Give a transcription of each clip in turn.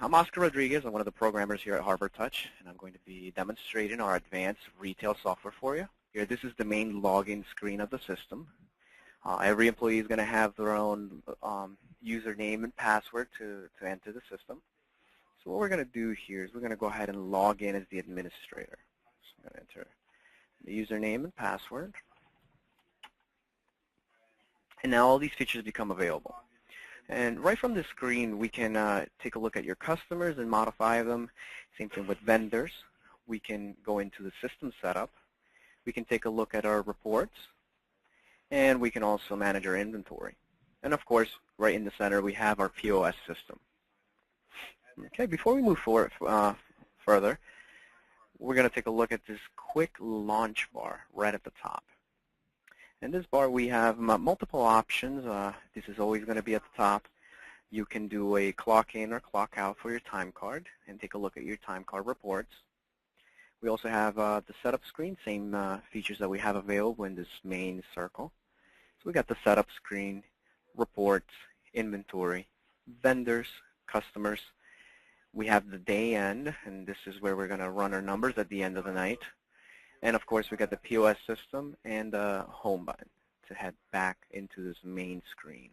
I'm Oscar Rodriguez. I'm one of the programmers here at Harbortouch, and I'm going to be demonstrating our advanced retail software for you. Here, this is the main login screen of the system. Every employee is going to have their own username and password to enter the system. So what we're going to do here is we're going to go ahead and log in as the administrator. So I'm going to enter the username and password. And now all these features become available. And right from the screen, we can take a look at your customers and modify them. Same thing with vendors. We can go into the system setup. We can take a look at our reports. And we can also manage our inventory. And of course, right in the center, we have our POS system. Okay, before we move forward further, we're going to take a look at this quick launch bar right at the top. In this bar, we have multiple options. This is always going to be at the top. You can do a clock in or clock out for your time card and take a look at your time card reports. We also have the setup screen, same features that we have available in this main circle. So we got the setup screen, reports, inventory, vendors, customers. We have the day end, and this is where we're going to run our numbers at the end of the night. And of course, we got the POS system and the home button to head back into this main screen.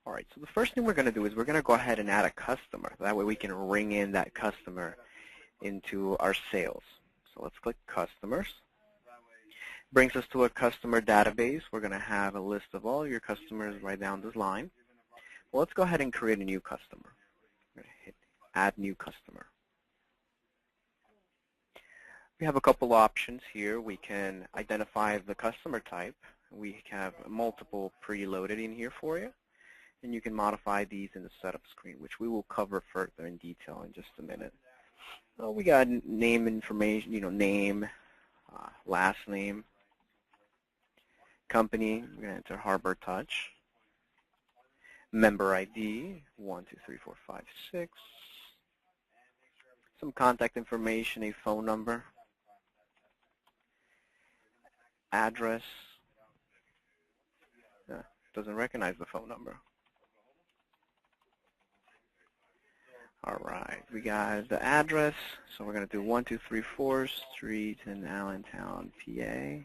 All right, so the first thing we're going to do is we're going to go ahead and add a customer. That way we can ring in that customer into our sales. So let's click Customers. Brings us to a customer database. We're going to have a list of all your customers right down this line. Well, let's go ahead and create a new customer. I'm going to hit Add New Customer. We have a couple options here. We can identify the customer type. We have multiple preloaded in here for you. And you can modify these in the setup screen, which we will cover further in detail in just a minute. We got name information, name, last name, company. We're going to enter Harbortouch. Member ID, 1, 2, 3, 4, 5, 6. Some contact information, a phone number. Address. Doesn't recognize the phone number. All right, we got the address. So we're going to do 1234 Street in Allentown, PA.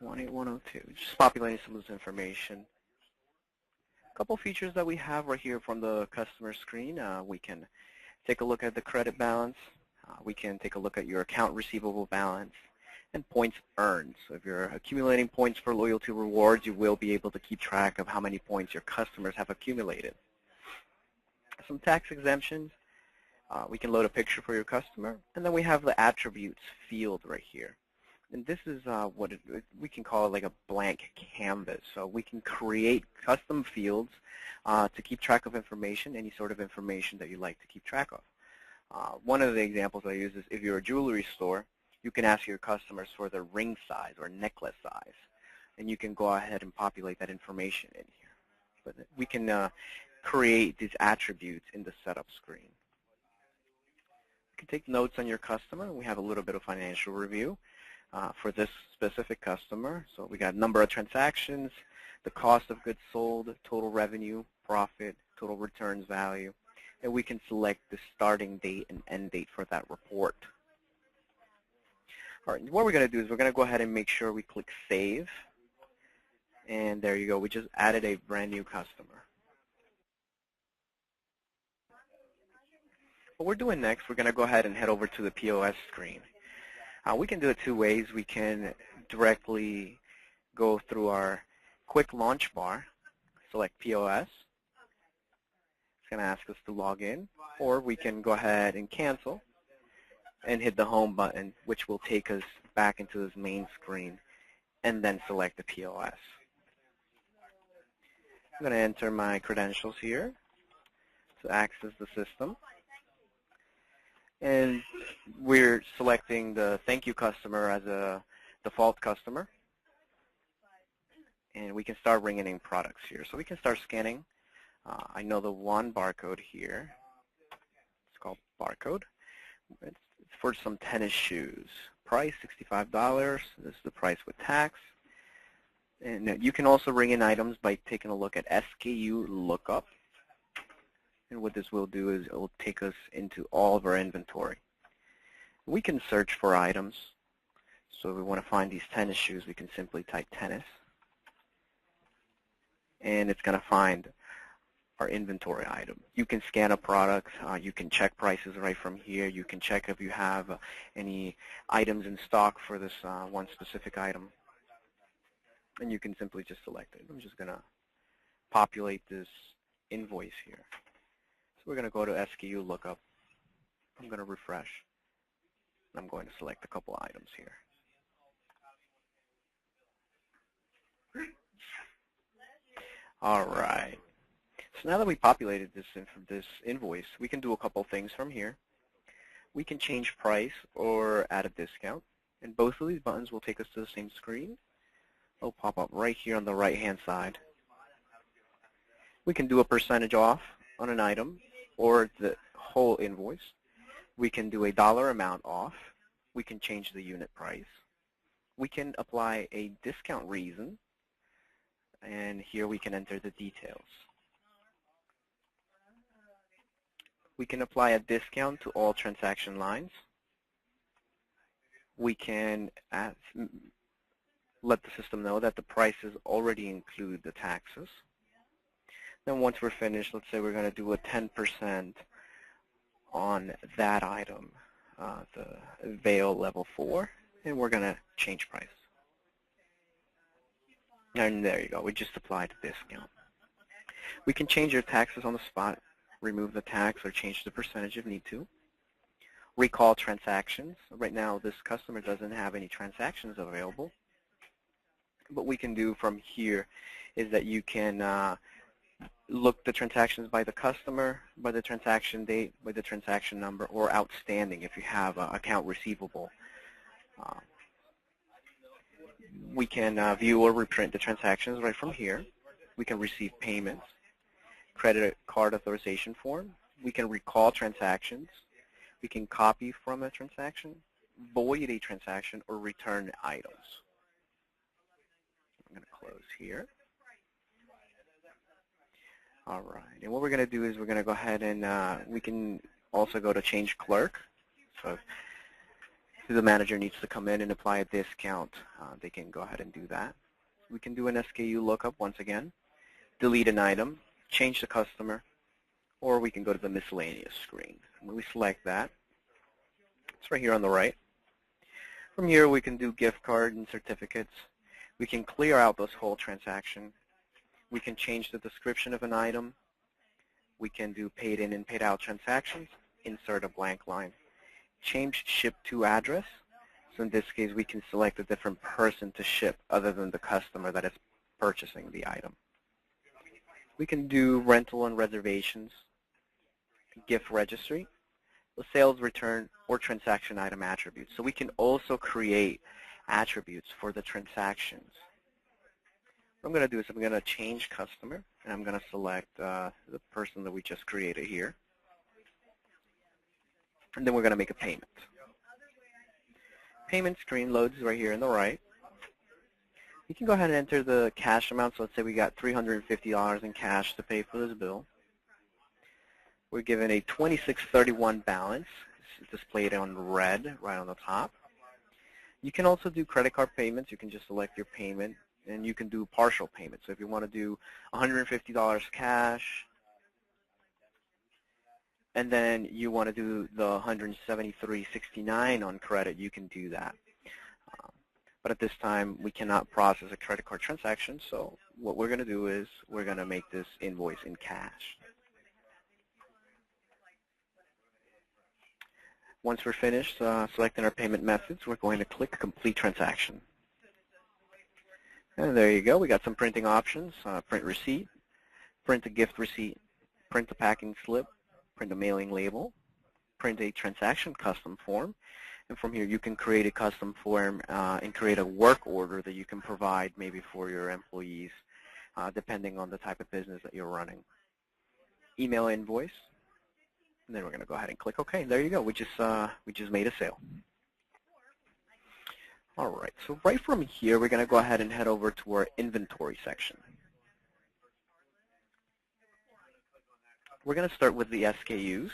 18102. Just populating some of this information. A couple features that we have right here from the customer screen. We can take a look at the credit balance. We can take a look at your account receivable balance and points earned. So if you're accumulating points for loyalty rewards, you will be able to keep track of how many points your customers have accumulated. Some tax exemptions. We can load a picture for your customer. And then we have the attributes field right here. And this is what we can call it like a blank canvas. So we can create custom fields to keep track of information, any sort of information that you like to keep track of. One of the examples I use is if you're a jewelry store, you can ask your customers for their ring size or necklace size, and you can go ahead and populate that information in here. But we can create these attributes in the setup screen. You can take notes on your customer. We have a little bit of financial review for this specific customer. So we got number of transactions, the cost of goods sold, total revenue, profit, total returns value. And we can select the starting date and end date for that report. All right, what we're going to do is we're going to go ahead and make sure we click Save. And there you go. We just added a brand new customer. What we're doing next, we're going to go ahead and head over to the POS screen. We can do it two ways. We can directly go through our quick launch bar, select POS. It's going to ask us to log in, or we can go ahead and cancel and hit the home button, which will take us back into this main screen, and then select the POS. I'm going to enter my credentials here to access the system. And we're selecting the thank you customer as a default customer. And we can start ringing in products here. So we can start scanning. I know the one barcode here. It's called barcode. It's for some tennis shoes. Price $65. This is the price with tax. And you can also bring in items by taking a look at SKU lookup. And what this will do is it will take us into all of our inventory. We can search for items. So if we want to find these tennis shoes, we can simply type tennis. And it's going to find our inventory item. You can scan a product. You can check prices right from here. You can check if you have any items in stock for this one specific item. And you can simply just select it. I'm just going to populate this invoice here. So we're going to go to SKU lookup. I'm going to refresh. I'm going to select a couple items here. All right. So now that we populated this invoice, we can do a couple things from here. We can change price or add a discount. And both of these buttons will take us to the same screen. They'll pop up right here on the right-hand side. We can do a percentage off on an item or the whole invoice. We can do a dollar amount off. We can change the unit price. We can apply a discount reason. And here we can enter the details. We can apply a discount to all transaction lines. We can let the system know that the prices already include the taxes. Then once we're finished, let's say we're going to do a 10% on that item, the veil level 4, and we're going to change price. And there you go. We just applied a discount. We can change your taxes on the spot, remove the tax, or change the percentage if need to. Recall transactions. Right now, this customer doesn't have any transactions available. What we can do from here is that you can look the transactions by the customer, by the transaction date, by the transaction number, or outstanding if you have an account receivable. We can view or reprint the transactions right from here. We can receive payments, credit card authorization form. We can recall transactions. We can copy from a transaction, void a transaction, or return items. I'm going to close here. All right, and what we're going to do is we're going to go ahead and we can also go to change clerk. So if the manager needs to come in and apply a discount, they can go ahead and do that. We can do an SKU lookup once again, delete an item, change the customer, or we can go to the miscellaneous screen. When we select that, it's right here on the right. From here, we can do gift card and certificates. We can clear out this whole transaction. We can change the description of an item. We can do paid in and paid out transactions, insert a blank line. Change ship to address. So in this case, we can select a different person to ship other than the customer that is purchasing the item. We can do rental and reservations, gift registry, the sales return, or transaction item attributes. So we can also create attributes for the transactions. What I'm going to do is I'm going to change customer, and I'm going to select the person that we just created here. And then we're going to make a payment. Payment screen loads right here on the right. You can go ahead and enter the cash amount. So let's say we got $350 in cash to pay for this bill. We're given a $26.31 balance. It's displayed on red right on the top. You can also do credit card payments. You can just select your payment, and you can do partial payments. So if you want to do $150 cash, and then you want to do the $173.69 on credit, you can do that. But at this time, we cannot process a credit card transaction, so what we're going to do is we're going to make this invoice in cash. Once we're finished selecting our payment methods, we're going to click Complete Transaction. And there you go. We got some printing options. Print receipt, print a gift receipt, print a packing slip, print a mailing label, print a transaction custom form, and from here you can create a custom form and create a work order that you can provide maybe for your employees depending on the type of business that you're running. Email invoice, and then we're going to go ahead and click OK. There you go. We just made a sale. All right, so right from here, we're going to go ahead and head over to our inventory section. We're going to start with the SKUs.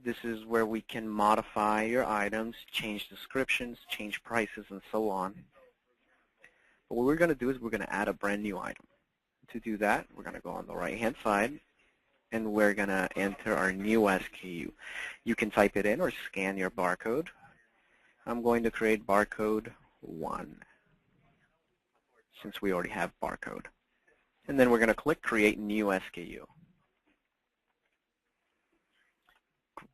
This is where we can modify your items, change descriptions, change prices, and so on. But what we're going to do is we're going to add a brand new item. To do that, we're going to go on the right-hand side, and we're going to enter our new SKU. You can type it in or scan your barcode. I'm going to create barcode 1, since we already have barcode. And then we're going to click Create New SKU.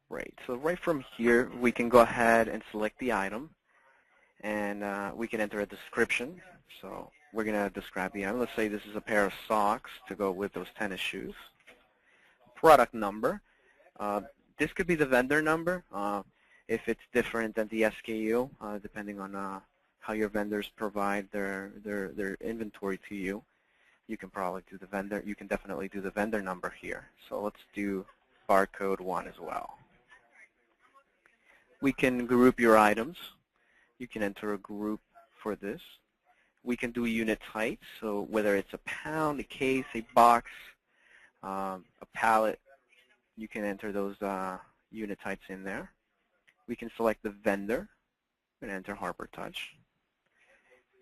Great. So right from here, we can go ahead and select the item, and we can enter a description. So we're going to describe the item. Let's say this is a pair of socks to go with those tennis shoes. Product number. This could be the vendor number if it's different than the SKU, depending on how your vendors provide their inventory to you. You can probably do the vendor. You can definitely do the vendor number here. So let's do barcode 1 as well. We can group your items. You can enter a group for this. We can do unit types, so whether it's a pound, a case, a box, a pallet, you can enter those unit types in there. We can select the vendor and enter Harbortouch.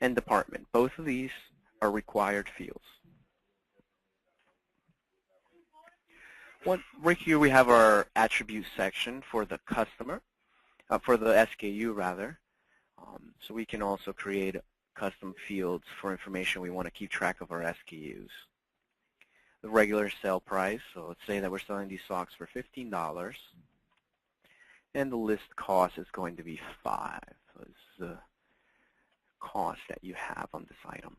And department. Both of these are required fields. Right here we have our attribute section for the customer, for the SKU rather. So we can also create custom fields for information we want to keep track of our SKUs. The regular sale price, so let's say that we're selling these socks for $15, and the list cost is going to be 5. So this is the cost that you have on this item.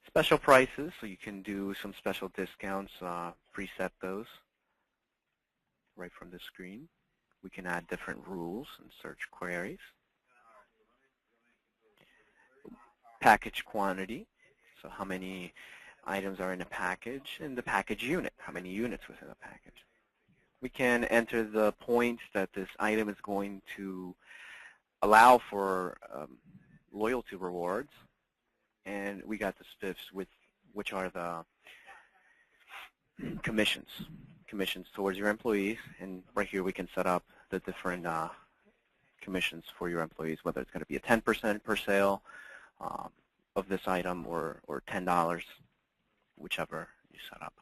Special prices, so you can do some special discounts, preset those right from the screen. We can add different rules and search queries. Package quantity, so how many items are in a package, and the package unit, how many units within a package. We can enter the points that this item is going to allow for loyalty rewards, and we got the spiffs, which are the commissions towards your employees, and right here we can set up the different commissions for your employees, whether it's going to be a 10% per sale of this item or $10, whichever you set up.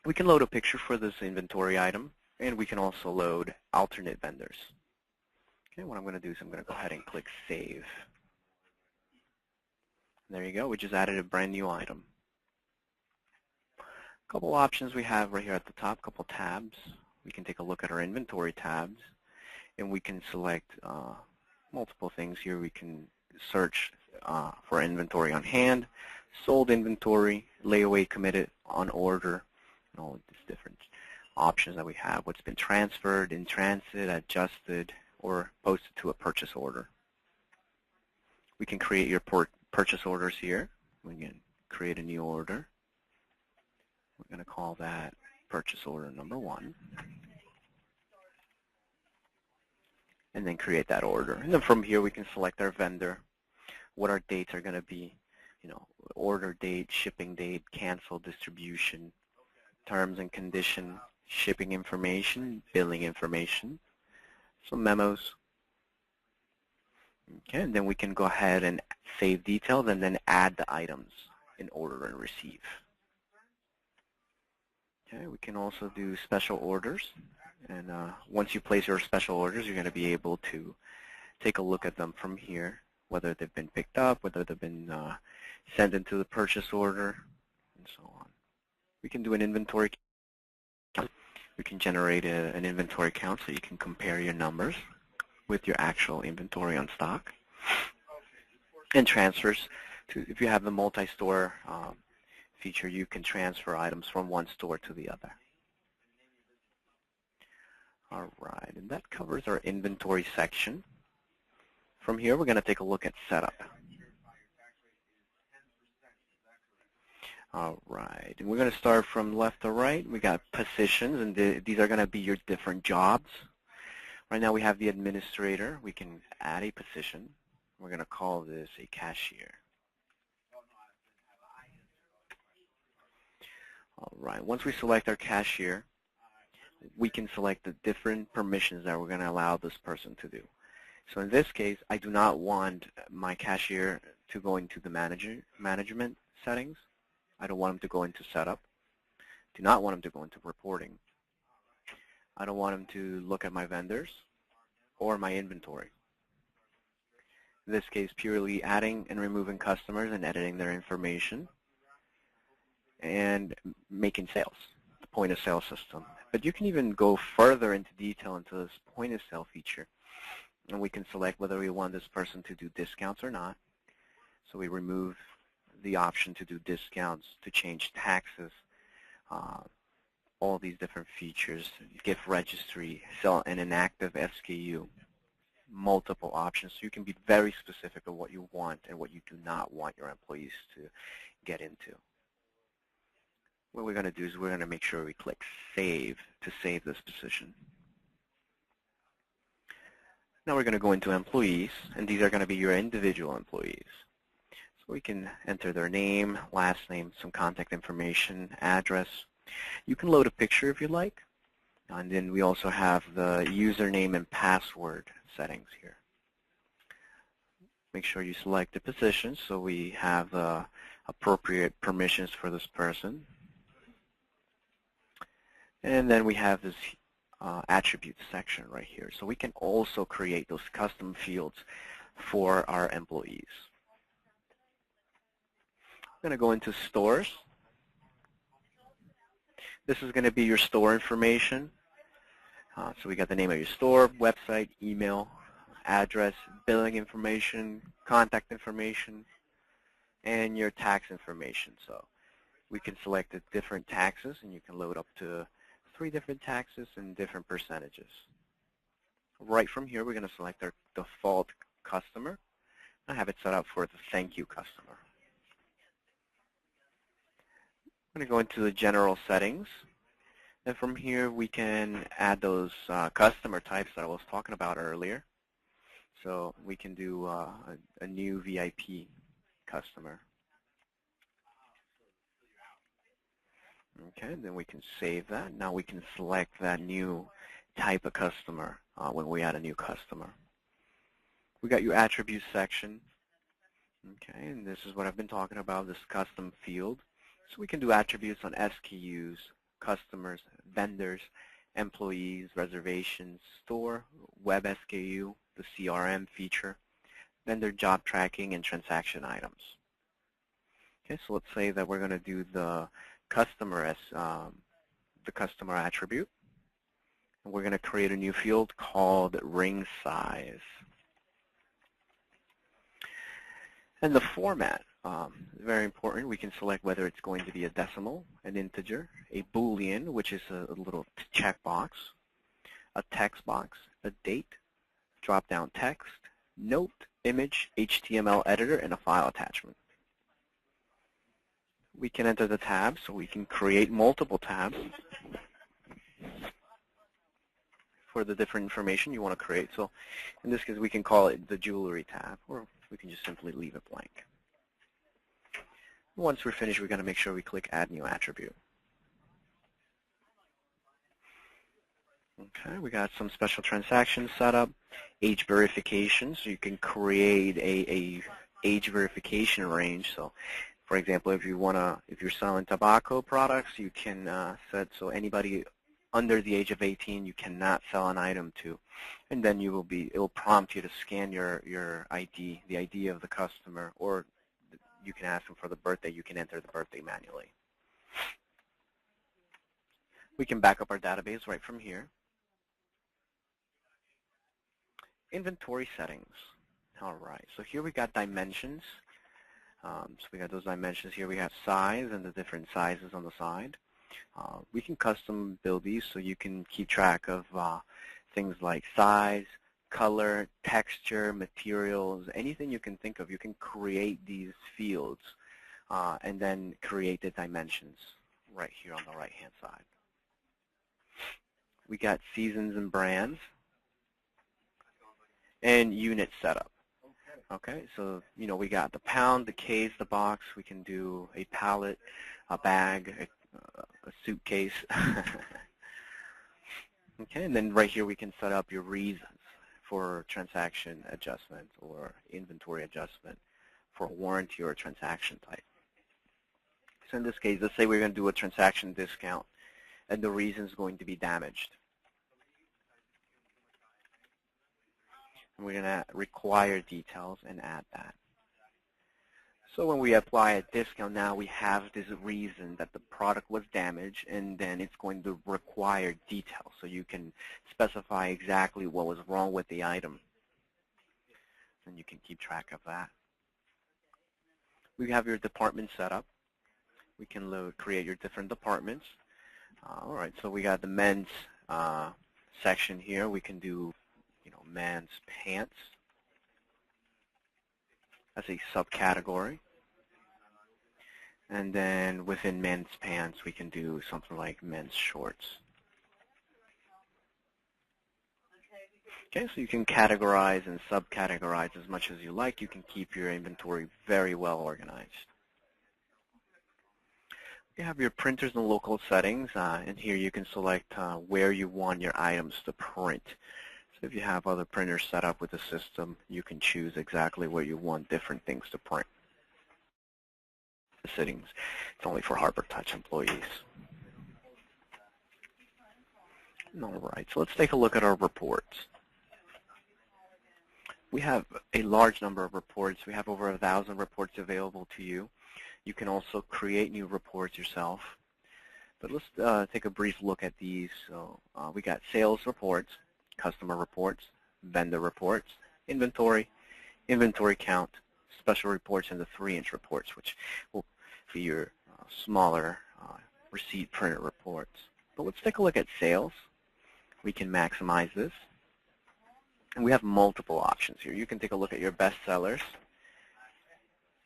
We can load a picture for this inventory item, and we can also load alternate vendors. Okay, what I'm going to do is I'm going to go ahead and click Save. There you go. We just added a brand new item. A couple options we have right here at the top, a couple tabs. We can take a look at our inventory tabs, and we can select multiple things here. We can search for inventory on hand, sold inventory, layaway committed, on order, and all of these different options that we have. What's been transferred, in transit, adjusted, or posted to a purchase order. We can create your purchase orders here. We can create a new order. We're going to call that purchase order number 1. And then create that order. And then from here we can select our vendor, what our dates are going to be, order date, shipping date, cancel, distribution, terms and condition, shipping information, billing information, some memos. Okay, and then we can go ahead and save details and then add the items in order and receive. Okay, we can also do special orders, and once you place your special orders, you're going to be able to take a look at them from here, whether they've been picked up, whether they've been sent into the purchase order, and so on. We can do an inventory count. We can generate an inventory count so you can compare your numbers with your actual inventory on stock. And transfers, if you have the multi-store feature, you can transfer items from one store to the other. All right, and that covers our inventory section. From here, we're going to take a look at setup. All right, and we're going to start from left to right. We got positions, and these are going to be your different jobs. Right now we have the administrator. We can add a position. We're going to call this a cashier. All right. Once we select our cashier, we can select the different permissions that we're going to allow this person to do. So in this case, I do not want my cashier to go into the management settings. I don't want him to go into setup. Do not want him to go into reporting. I don't want him to look at my vendors or my inventory. In this case, purely adding and removing customers and editing their information and making sales, the point of sale system. But you can even go further into detail into this point of sale feature, and we can select whether we want this person to do discounts or not. So we remove the option to do discounts, to change taxes, all these different features, gift registry, sell an inactive SKU, multiple options. So you can be very specific of what you want and what you do not want your employees to get into. What we're going to do is we're going to make sure we click Save to save this position. Now we're going to go into employees, and these are going to be your individual employees. So we can enter their name, last name, some contact information, address. You can load a picture if you like. And then we also have the username and password settings here. Make sure you select the position so we have the appropriate permissions for this person. And then we have this attributes section right here. So we can also create those custom fields for our employees. I'm going to go into stores. This is going to be your store information. So we got the name of your store, website, email, address, billing information, contact information, and your tax information. So we can select the different taxes, and you can load up to 3 different taxes and different percentages. Right from here, we're going to select our default customer. I have it set up for the thank you customer. I'm going to go into the general settings. And from here, we can add those customer types that I was talking about earlier. So we can do a new VIP customer. Okay, then we can save that. Now we can select that new type of customer when we add a new customer. We got your attributes section. Okay, and this is what I've been talking about, this custom field. So we can do attributes on SKUs, customers, vendors, employees, reservations, store, web SKU, the CRM feature, vendor job tracking, and transaction items. Okay, so let's say that we're going to do the customer as the customer attribute, and we're going to create a new field called ring size. And the format, very important. We can select whether it's going to be a decimal, an integer, a Boolean, which is a little checkbox, a text box, a date, drop-down text, note, image, HTML editor, and a file attachment. We can enter the tabs, so we can create multiple tabs for the different information you want to create. So in this case, we can call it the jewelry tab, or we can just simply leave it blank. Once we're finished, we're going to make sure we click Add New Attribute. Okay, we got some special transactions set up, age verification, so you can create a age verification range. So, for example, if you're selling tobacco products, you can set so anybody under the age of 18 you cannot sell an item to, and then it will prompt you to scan your ID, the ID of the customer, or you can ask them for the birthday. You can enter the birthday manually. We can back up our database right from here. Inventory settings. All right, so here we got dimensions. So we got those dimensions here. We have size and the different sizes on the side. We can custom build these so you can keep track of things like size, color, texture, materials, anything you can think of. You can create these fields and then create the dimensions right here on the right-hand side. We got seasons and brands. and unit setup. Okay, so we got the pound, the case, the box. We can do a pallet, a bag, a suitcase. Okay, and then right here we can set up your reasons for transaction adjustment or inventory adjustment for a warranty or a transaction type. So in this case, let's say we're going to do a transaction discount and the reason is going to be damaged. And we're going to require details and add that. So when we apply a discount now, we have this reason that the product was damaged, and then it's going to require details. So you can specify exactly what was wrong with the item, and you can keep track of that. We have your department set up. We can create your different departments. All right, so we got the men's section here. We can do, men's pants as a subcategory. And then within men's pants, we can do something like men's shorts. Okay, so you can categorize and subcategorize as much as you like. You can keep your inventory very well organized. You have your printers and local settings, and here you can select where you want your items to print. So if you have other printers set up with the system, you can choose exactly where you want different things to print. The settings, it's only for Harbortouch employees. All right, so let's take a look at our reports. We have a large number of reports. We have over 1,000 reports available to you. You can also create new reports yourself. But let's take a brief look at these. So we got sales reports, customer reports, vendor reports, inventory, inventory count, special reports, and the 3-inch reports, which will be your smaller receipt printed reports. But let's take a look at sales. We can maximize this. And we have multiple options here. You can take a look at your best sellers.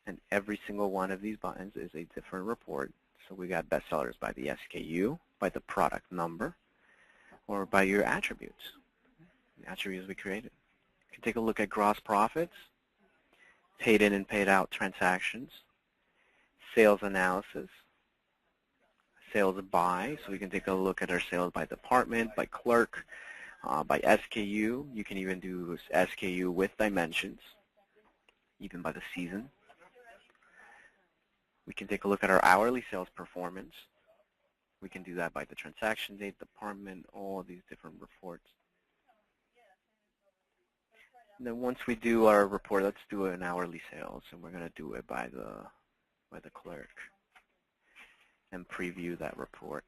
And every single one of these buttons is a different report. So we got best sellers by the SKU, by the product number, or by your attributes, the attributes we created. You can take a look at gross profits, paid in and paid out transactions, sales analysis, sales by. So we can take a look at our sales by department, by clerk, by SKU. You can even do SKU with dimensions, even by the season. We can take a look at our hourly sales performance. We can do that by the transaction date, department, all of these different reports. And then once we do our report, let's do an hourly sales, and we're going to do it by the clerk and preview that report.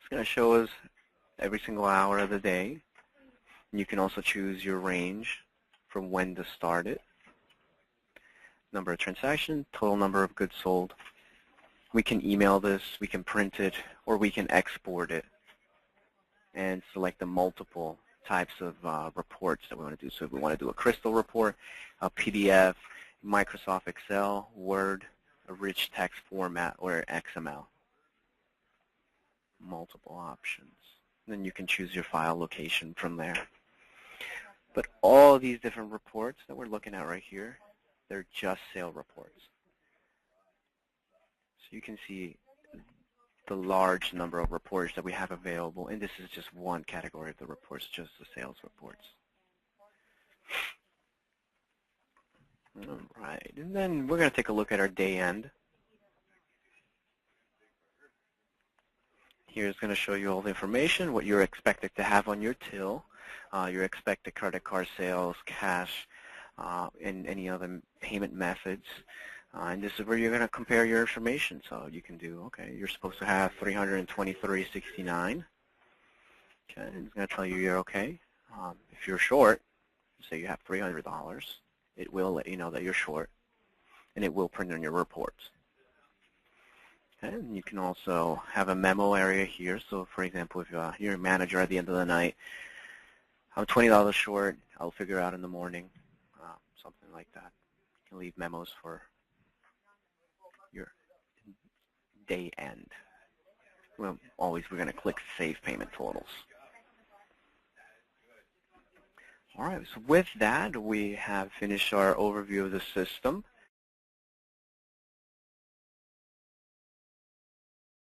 It's going to show us every single hour of the day. You can also choose your range from when to start it. Number of transactions, total number of goods sold. We can email this, we can print it, or we can export it and select the multiple types of reports that we want to do. So if we want to do a crystal report, a PDF, Microsoft Excel, Word, a rich text format, or XML. Multiple options. And then you can choose your file location from there. But all these different reports that we're looking at right here, they're just sale reports. So you can see the large number of reports that we have available, and this is just one category of the reports, just the sales reports. All right, and then we're going to take a look at our day end. Here's going to show you all the information, what you're expected to have on your till, your expected credit card sales, cash, and any other payment methods. And this is where you're going to compare your information. So you can do, okay, you're supposed to have $323.69. Okay, and it's going to tell you you're okay. If you're short, say you have $300, it will let you know that you're short, and it will print on your reports. Okay, and you can also have a memo area here. So, for example, if you're a manager at the end of the night, I'm $20 short, I'll figure out in the morning, something like that. You can leave memos for your day end. Well, always we're going to click Save Payment Totals. All right, so with that, we have finished our overview of the system.